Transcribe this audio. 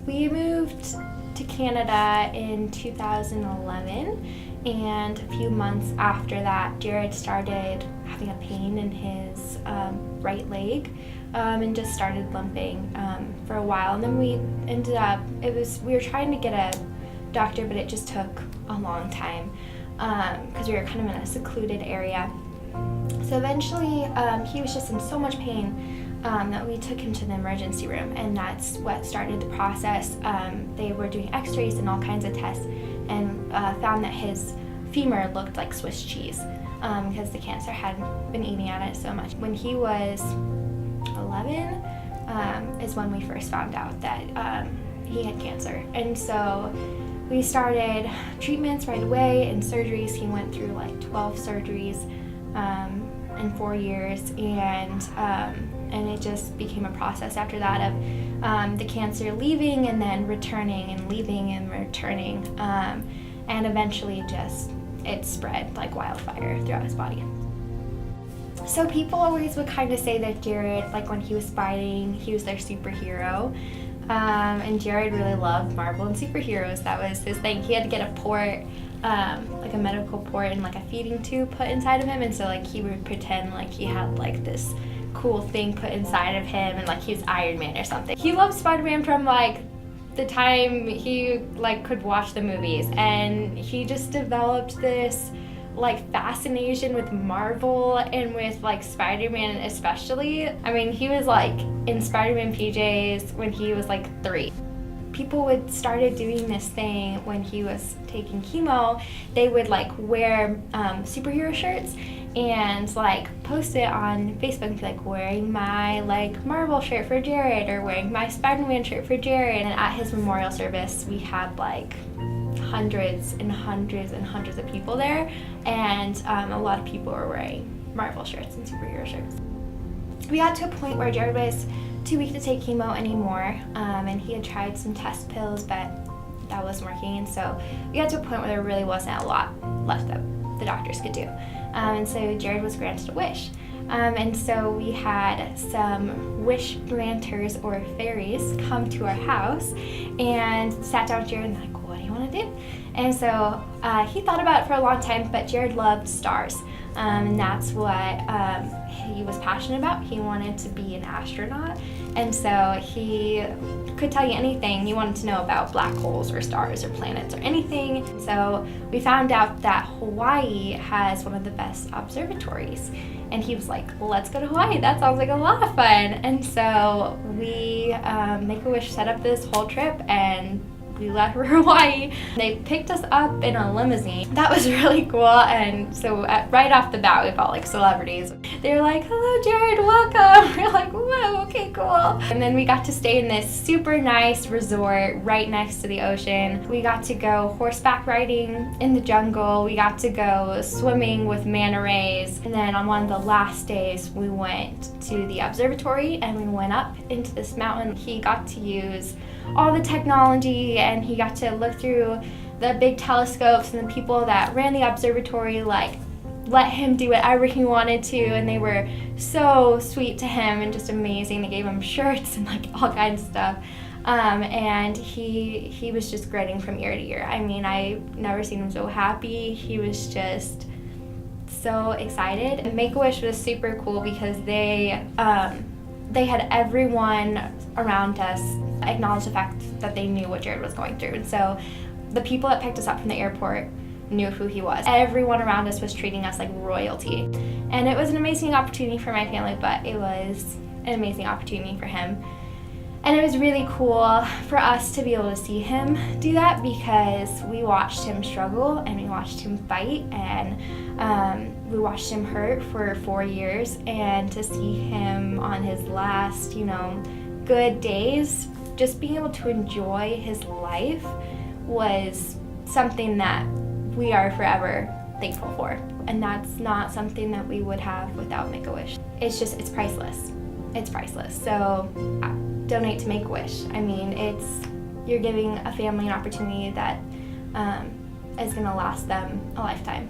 We moved to Canada in 2011, and a few months after that, Jared started having a pain in his right leg and just started limping for a while. And then we ended up, we were trying to get a doctor, but it just took a long time because we were kind of in a secluded area. So eventually he was just in so much pain that we took him to the emergency room, and that's what started the process. They were doing x-rays and all kinds of tests and found that his femur looked like Swiss cheese because the cancer had been eating at it so much. When he was 11 is when we first found out that he had cancer. And so we started treatments right away and surgeries. He went through like 12 surgeries in 4 years, and it just became a process after that of the cancer leaving and then returning and leaving and returning, and eventually just it spread like wildfire throughout his body. So people always would kind of say that Jared, like when he was fighting, he was their superhero. And Jared really loved Marvel and superheroes. That was his thing. He had to get a port, like a medical port and like a feeding tube put inside of him, and so like he would pretend like he had like this cool thing put inside of him and like he was Iron Man or something. He loved Spider-Man from like the time he like could watch the movies, and he just developed this like fascination with Marvel and with like Spider-Man especially. I mean, he was like in Spider-Man PJs when he was like 3. People would started doing this thing when he was taking chemo. They would like wear superhero shirts and like post it on Facebook and be like, wearing my like Marvel shirt for Jared, or wearing my Spider-Man shirt for Jared. And at his memorial service, we had like hundreds and hundreds and hundreds of people there, and a lot of people were wearing Marvel shirts and superhero shirts. We got to a point where Jared was too weak to take chemo anymore, and he had tried some test pills, but that wasn't working, and so we got to a point where there really wasn't a lot left that the doctors could do, and so Jared was granted a wish. And so we had some wish granters or fairies come to our house and sat down with Jared and like, what do you want to do? And so he thought about it for a long time, but Jared loved stars, and that's what he was passionate about. He wanted to be an astronaut, and so he could tell you anything you wanted to know about black holes or stars or planets or anything. So we found out that Hawaii has one of the best observatories, and he was like, let's go to Hawaii, that sounds like a lot of fun. And so we Make-A-Wish set up this whole trip, and we left for Hawaii. They picked us up in a limousine. That was really cool, and so right off the bat we felt like celebrities. They were like, hello Jared, welcome. We're like, whoa, okay, cool. And then we got to stay in this super nice resort right next to the ocean. We got to go horseback riding in the jungle. We got to go swimming with manta rays. And then on one of the last days we went to the observatory and we went up into this mountain. He got to use all the technology, and he got to look through the big telescopes, and the people that ran the observatory like let him do whatever he wanted to, and they were so sweet to him and just amazing. They gave him shirts and like all kinds of stuff, and he was just grinning from ear to ear. I mean, I've never seen him so happy. He was just so excited. And Make-A-Wish was super cool because they had everyone around us acknowledge the fact that they knew what Jared was going through. And so the people that picked us up from the airport knew who he was. Everyone around us was treating us like royalty. And it was an amazing opportunity for my family, but it was an amazing opportunity for him. And it was really cool for us to be able to see him do that, because we watched him struggle and we watched him fight, and we watched him hurt for 4 years, and to see him on his last, good days, just being able to enjoy his life was something that we are forever thankful for. And that's not something that we would have without Make-A-Wish. It's priceless. It's priceless. So donate to Make-A-Wish. I mean, you're giving a family an opportunity that is going to last them a lifetime.